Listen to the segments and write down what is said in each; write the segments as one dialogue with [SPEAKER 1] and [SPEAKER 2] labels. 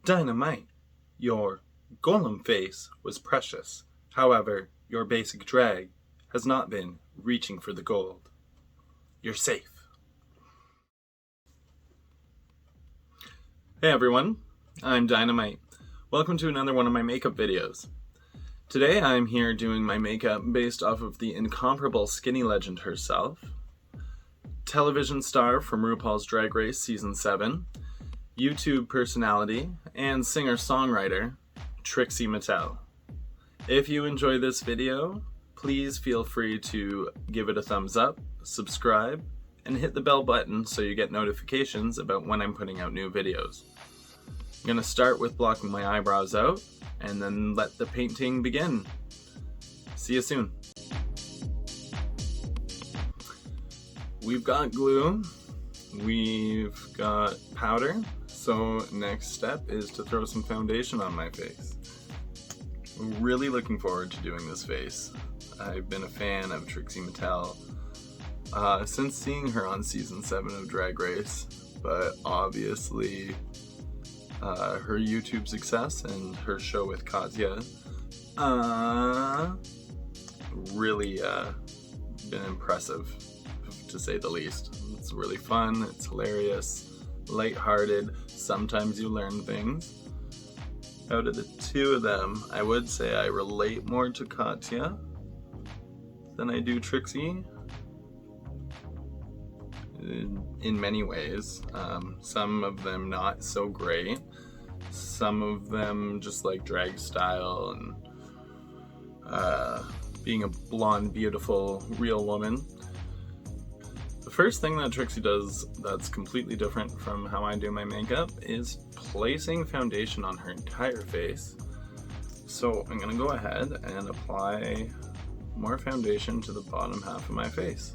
[SPEAKER 1] Dynamite, your golem face was precious. However, your basic drag has not been reaching for the gold. You're safe. Hey everyone, I'm Dynamite. Welcome to another one of my makeup videos. Today I'm here doing my makeup based off of the incomparable skinny legend herself, television star from RuPaul's Drag Race Season 7, YouTube personality, and singer-songwriter, Trixie Mattel. If you enjoy this video, please feel free to give it a thumbs up, subscribe, and hit the bell button so you get notifications about when I'm putting out new videos. I'm going to start with blocking my eyebrows out, and then let the painting begin. See you soon. We've got glue, we've got powder, so next step is to throw some foundation on my face. I'm really looking forward to doing this face. I've been a fan of Trixie Mattel since seeing her on Season 7 of Drag Race, but obviously her YouTube success and her show with Katya really been impressive, to say the least. It's really fun, it's hilarious, lighthearted, sometimes you learn things. Out of the two of them, I would say I relate more to Katya than I do Trixie. In many ways. Some of them not so great. Some of them just like drag style and being a blonde, beautiful, real woman. The first thing that Trixie does that's completely different from how I do my makeup is placing foundation on her entire face. So I'm gonna go ahead and apply more foundation to the bottom half of my face.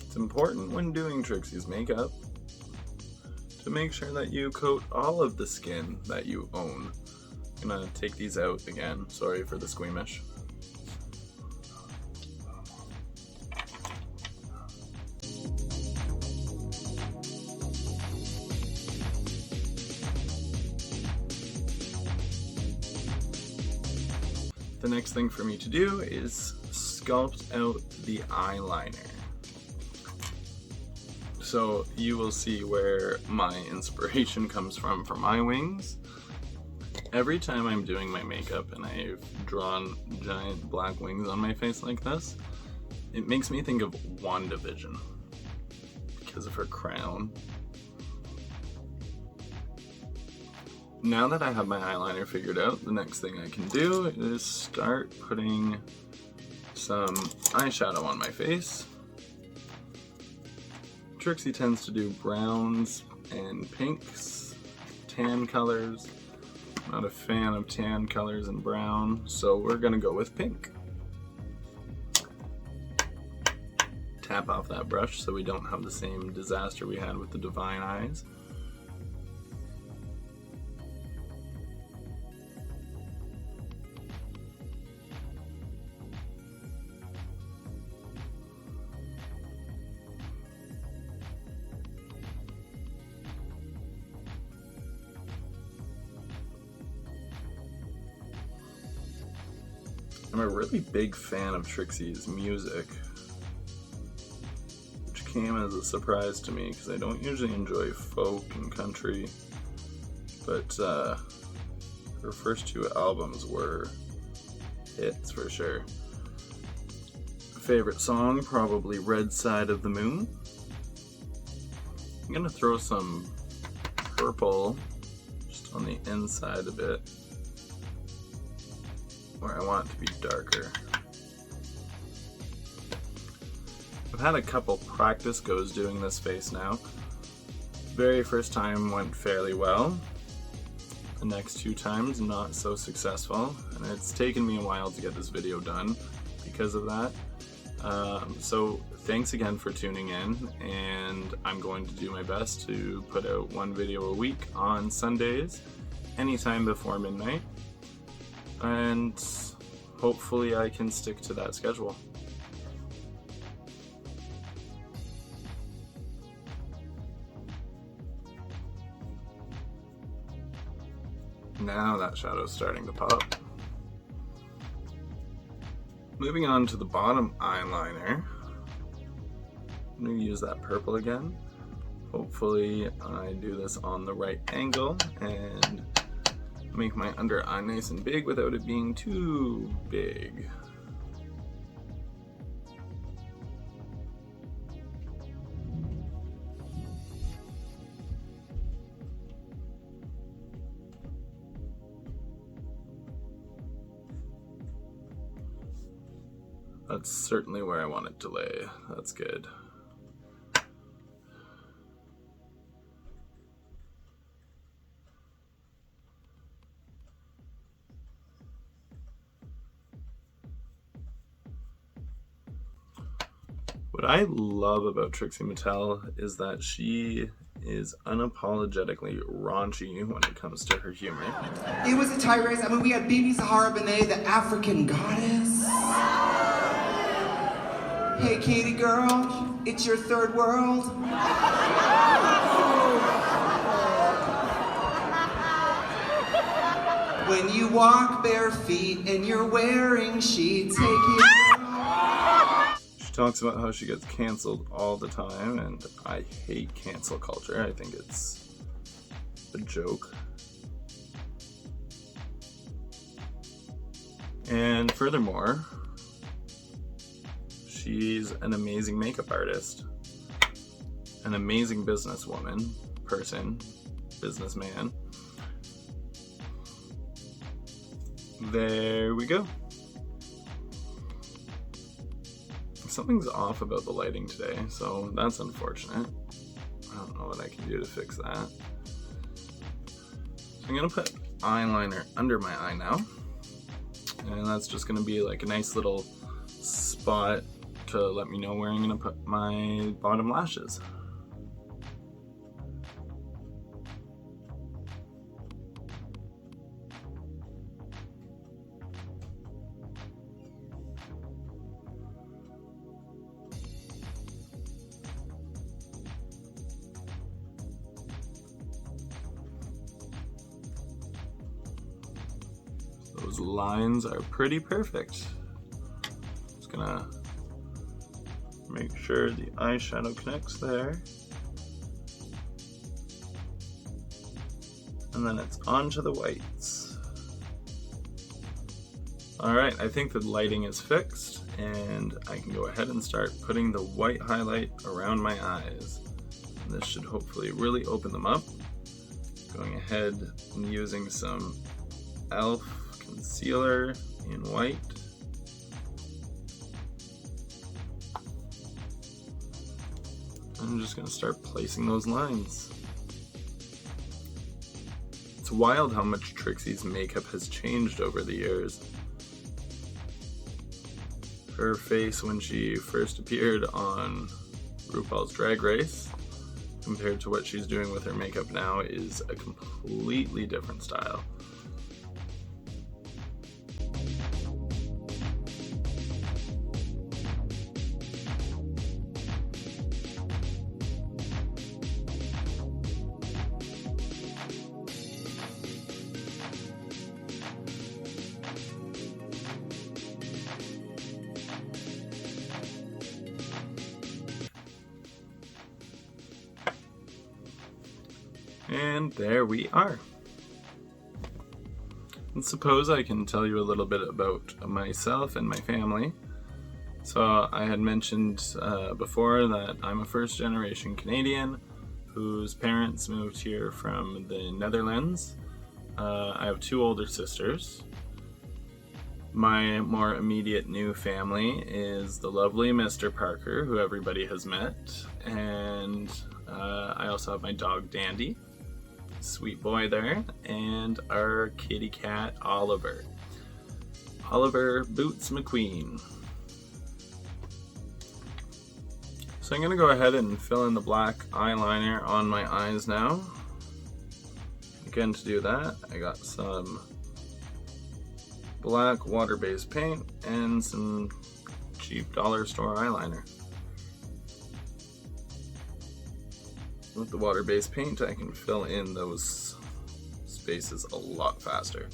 [SPEAKER 1] It's important when doing Trixie's makeup to make sure that you coat all of the skin that you own. I'm gonna take these out again, sorry for the squeamish. The next thing for me to do is sculpt out the eyeliner. So you will see where my inspiration comes from for my wings. Every time I'm doing my makeup and I've drawn giant black wings on my face like this, it makes me think of WandaVision because of her crown. Now that I have my eyeliner figured out, the next thing I can do is start putting some eyeshadow on my face. Trixie tends to do browns and pinks, tan colors. I'm not a fan of tan colors and brown, so we're gonna go with pink. Tap off that brush so we don't have the same disaster we had with the Divine Eyes. I'm a really big fan of Trixie's music, which came as a surprise to me because I don't usually enjoy folk and country, but her first two albums were hits for sure. Favorite song, probably Red Side of the Moon. I'm gonna throw some purple just on the inside a bit, where I want it to be darker. I've had a couple practice goes doing this face now. Very first time went fairly well. The next two times not so successful, and it's taken me a while to get this video done because of that. So thanks again for tuning in, and I'm going to do my best to put out one video a week on Sundays, anytime before midnight. And hopefully I can stick to that schedule. Now that shadow's starting to pop. Moving on to the bottom eyeliner. I'm going to use that purple again. Hopefully I do this on the right angle and make my under eye nice and big without it being too big. That's certainly where I want it to lay. That's good. What I love about Trixie Mattel is that she is unapologetically raunchy when it comes to her humor.
[SPEAKER 2] It was a tirade. I mean, we had Bibi Zahara Benet, the African goddess. Hey, Katie girl, it's your third world. When you walk bare feet and you're wearing sheets, hey, Katie girl.
[SPEAKER 1] She talks about how she gets canceled all the time, and I hate cancel culture. I think it's a joke. And furthermore, she's an amazing makeup artist, an amazing businesswoman, person, businessman. There we go. Something's off about the lighting today, so that's unfortunate. I don't know what I can do to fix that. So I'm gonna put eyeliner under my eye now, and that's just gonna be like a nice little spot to let me know where I'm gonna put my bottom lashes. Those lines are pretty perfect. Just gonna make sure the eyeshadow connects there. And then it's onto the whites. Alright, I think the lighting is fixed, and I can go ahead and start putting the white highlight around my eyes. And this should hopefully really open them up. Going ahead and using some e.l.f. concealer in white. I'm just going to start placing those lines. It's wild how much Trixie's makeup has changed over the years. Her face when she first appeared on RuPaul's Drag Race compared to what she's doing with her makeup now is a completely different style. And there we are. And suppose I can tell you a little bit about myself and my family. So I had mentioned before that I'm a first generation Canadian whose parents moved here from the Netherlands. I have two older sisters. My more immediate new family is the lovely Mr. Parker, who everybody has met, and I also have my dog Dandy, sweet boy there, and our kitty cat Oliver. Oliver Boots McQueen. So I'm going to go ahead and fill in the black eyeliner on my eyes now. Again, to do that, I got some black water-based paint and some cheap dollar store eyeliner. With the water-based paint, I can fill in those spaces a lot faster.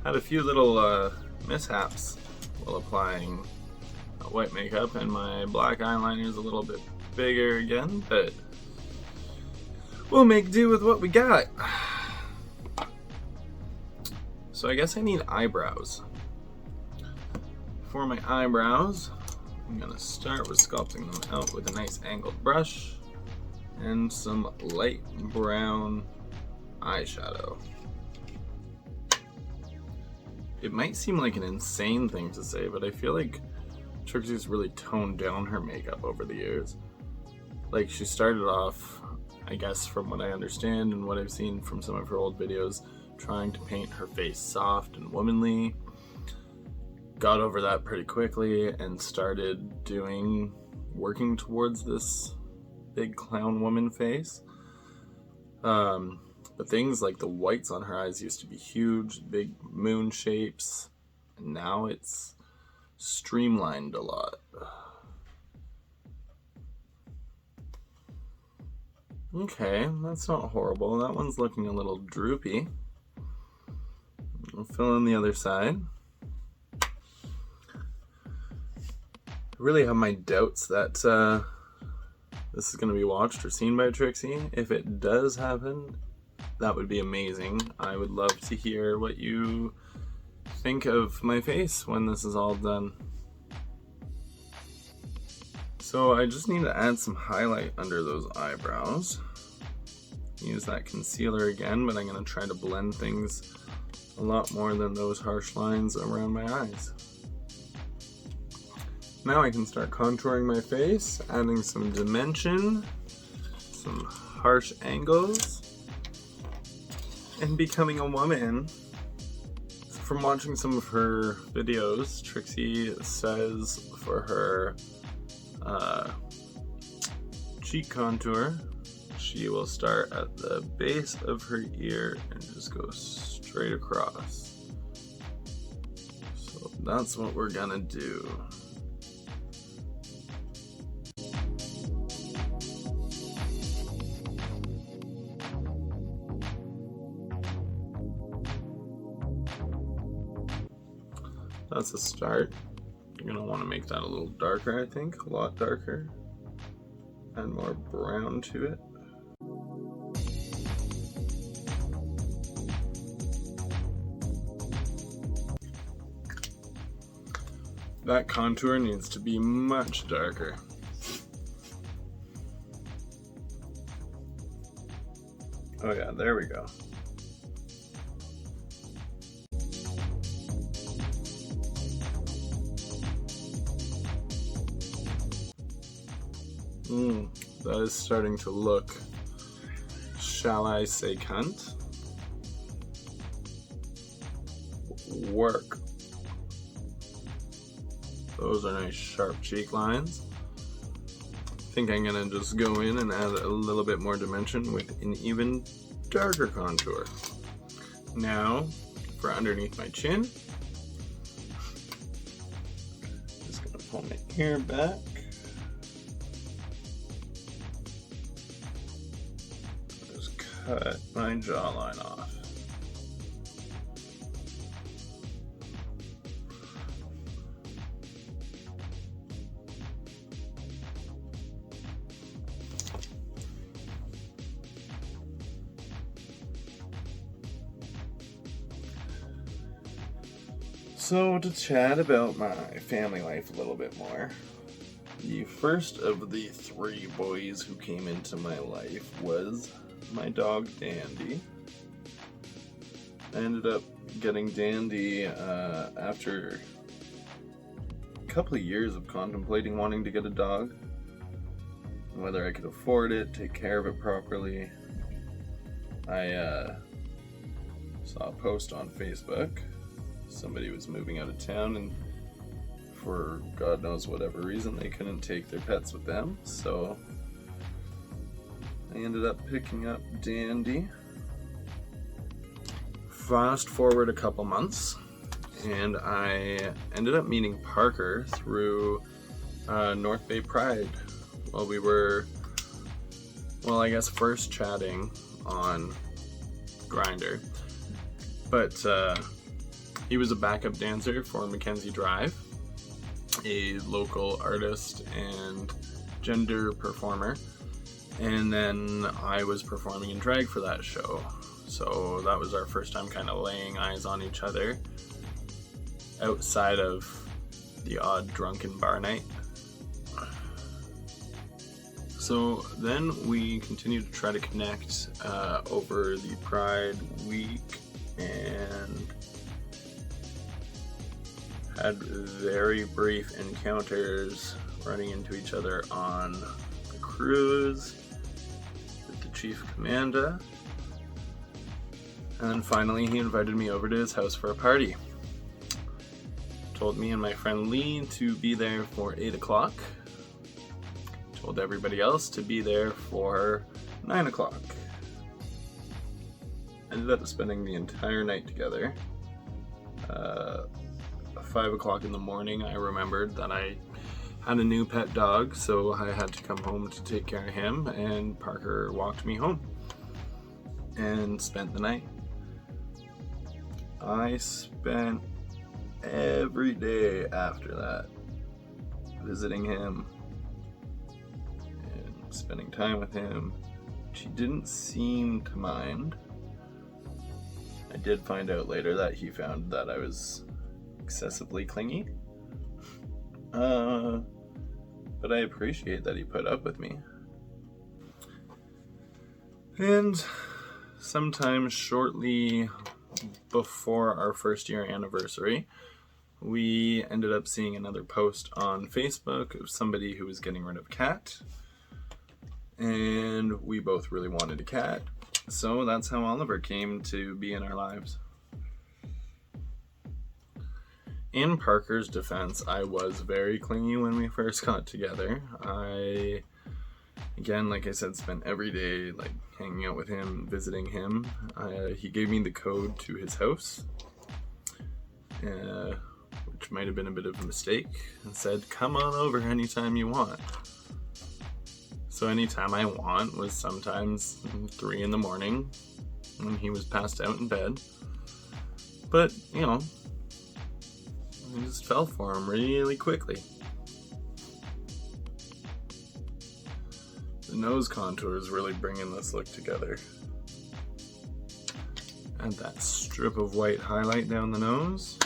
[SPEAKER 1] Had a few little mishaps while applying white makeup, and my black eyeliner is a little bit bigger again, but we'll make do with what we got. So I guess I need eyebrows. For my eyebrows, I'm gonna start with sculpting them out with a nice angled brush and some light brown eyeshadow. It might seem like an insane thing to say, but I feel like Trixie's really toned down her makeup over the years. Like, she started off, I guess from what I understand and what I've seen from some of her old videos, trying to paint her face soft and womanly. Got over that pretty quickly and started working towards this big clown woman face. But things like the whites on her eyes used to be huge, big moon shapes, and now it's streamlined a lot. Okay, that's not horrible. That one's looking a little droopy. I'll fill in the other side. I really have my doubts that this is going to be watched or seen by Trixie. If it does happen, that would be amazing. I would love to hear what you think of my face when this is all done. So I just need to add some highlight under those eyebrows. Use that concealer again, but I'm going to try to blend things a lot more than those harsh lines around my eyes. Now I can start contouring my face, adding some dimension, some harsh angles, and becoming a woman. From watching some of her videos, Trixie says for her cheek contour, she will start at the base of her ear and just go straight across. So that's what we're gonna do. That's a start. You're gonna want to make that a little darker, I think, a lot darker, and more brown to it. That contour needs to be much darker. Oh yeah, there we go. That is starting to look, shall I say, cunt? Work. Those are nice sharp cheek lines. I think I'm gonna just go in and add a little bit more dimension with an even darker contour. Now, for underneath my chin, just gonna pull my hair back. Cut my jawline off. So to chat about my family life a little bit more, the first of the 3 boys who came into my life was my dog Dandy. I ended up getting Dandy after a couple of years of contemplating wanting to get a dog. whether I could afford it, take care of it properly. I saw a post on Facebook. Somebody was moving out of town, and for God knows whatever reason, they couldn't take their pets with them. So I ended up picking up Dandy. Fast forward a couple months, and I ended up meeting Parker through North Bay Pride. While we were, I guess first chatting on Grindr, but he was a backup dancer for Mackenzie Drive, a local artist and gender performer, and then I was performing in drag for that show. So that was our first time kind of laying eyes on each other outside of the odd drunken bar night. So then we continued to try to connect over the Pride week and had very brief encounters running into each other on the cruise with the Chief Commander. And then finally he invited me over to his house for a party. Told me and my friend Lee to be there for 8 o'clock. Told everybody else to be there for 9 o'clock. Ended up spending the entire night together. 5 o'clock in the morning, I remembered that I had a new pet dog, so I had to come home to take care of him, and Parker walked me home and spent the night. I spent every day after that visiting him and spending time with him. She didn't seem to mind. I did find out later that he found that I was excessively clingy. But I appreciate that he put up with me. And sometime shortly before our first year anniversary, we ended up seeing another post on Facebook of somebody who was getting rid of a cat. And we both really wanted a cat. So that's how Oliver came to be in our lives. In Parker's defense, I was very clingy when we first got together. I, again, like I said, spent every day hanging out with him, visiting him. He gave me the code to his house, which might have been a bit of a mistake, and said, "Come on over anytime you want." So anytime I want was sometimes 3 in the morning when he was passed out in bed. But, I just fell for him really quickly. The nose contour is really bringing this look together. Add that strip of white highlight down the nose.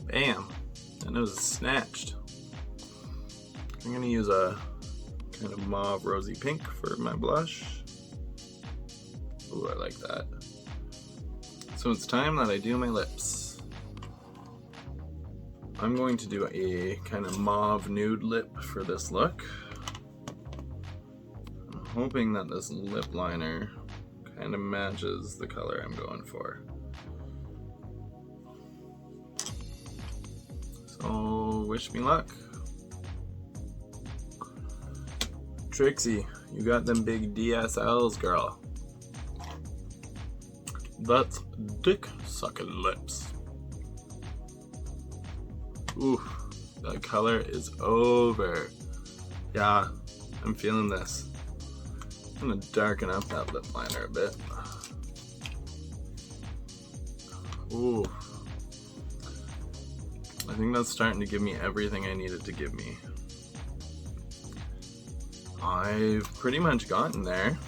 [SPEAKER 1] Bam! That nose is snatched. I'm gonna use a kind of mauve rosy pink for my blush. Ooh, I like that. So it's time that I do my lips. I'm going to do a kind of mauve nude lip for this look. I'm hoping that this lip liner kind of matches the color I'm going for. So wish me luck. Trixie, you got them big DSLs, girl. That's dick sucking lips. Ooh, that color is over. Yeah, I'm feeling this. I'm gonna darken up that lip liner a bit. Ooh. I think that's starting to give me everything I needed to give me. I've pretty much gotten there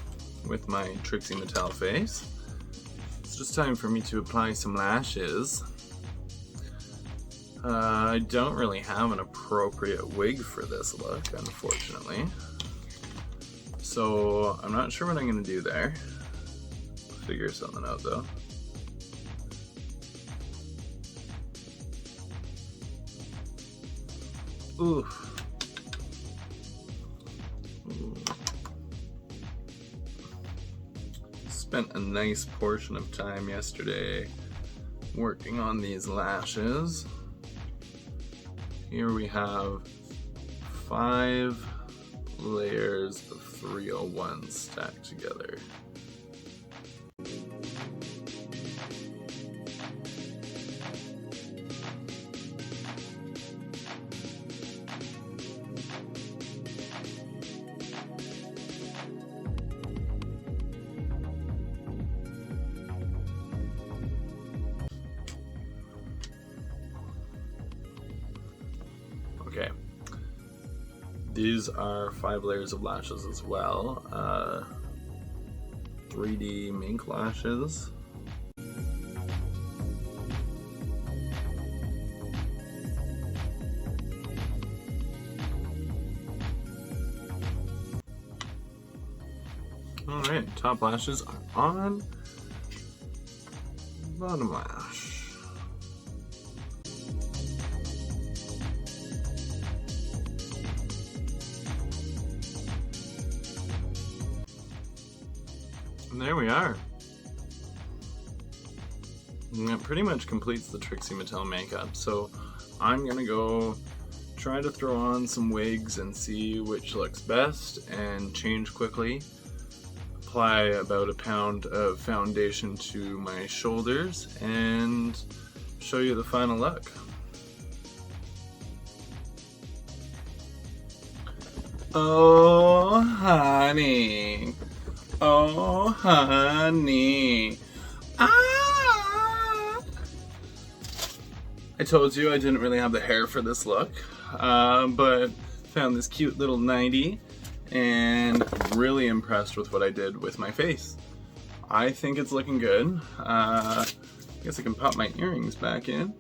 [SPEAKER 1] with my Trixie Mattel face. It's just time for me to apply some lashes. I don't really have an appropriate wig for this look, unfortunately. So I'm not sure what I'm gonna do there. Figure something out though. Ooh. Spent a nice portion of time yesterday working on these lashes. Here we have 5 layers of 301 stacked together. Okay, these are 5 layers of lashes as well. 3D mink lashes. Alright, top lashes are on. Bottom lash. And there we are. And that pretty much completes the Trixie Mattel makeup. So I'm gonna go try to throw on some wigs and see which looks best and change quickly. Apply about a pound of foundation to my shoulders and show you the final look. Oh, honey. Oh, honey. Ah! I told you I didn't really have the hair for this look, but found this cute little 90 and really impressed with what I did with my face. I think it's looking good. I guess I can pop my earrings back in.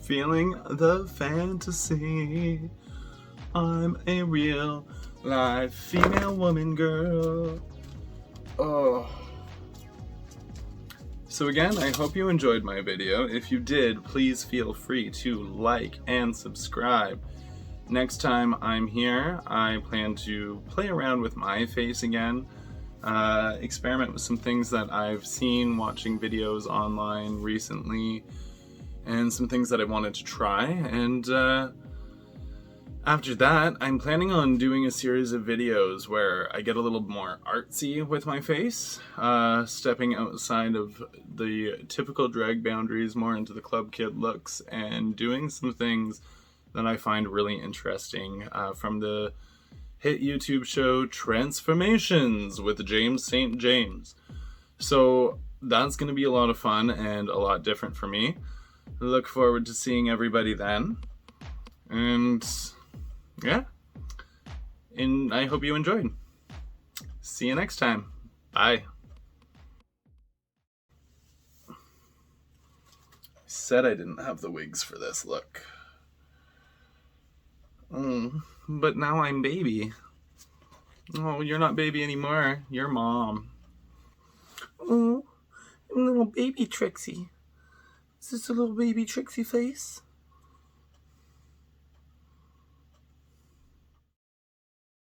[SPEAKER 1] Feeling the fantasy. I'm a real live female woman girl. Oh. So again, I hope you enjoyed my video. If you did, please feel free to like and subscribe. Next time I'm here, I plan to play around with my face again, experiment with some things that I've seen watching videos online recently, and some things that I wanted to try, and after that, I'm planning on doing a series of videos where I get a little more artsy with my face, stepping outside of the typical drag boundaries, more into the club kid looks, and doing some things that I find really interesting from the hit YouTube show Transformations with James St. James. So that's going to be a lot of fun and a lot different for me. Look forward to seeing everybody then. And yeah, and I hope you enjoyed. See you next time. Bye. I said I didn't have the wigs for this look. But now I'm baby. Oh, you're not baby anymore. You're mom. Oh, little baby Trixie. Is this a little baby Trixie face?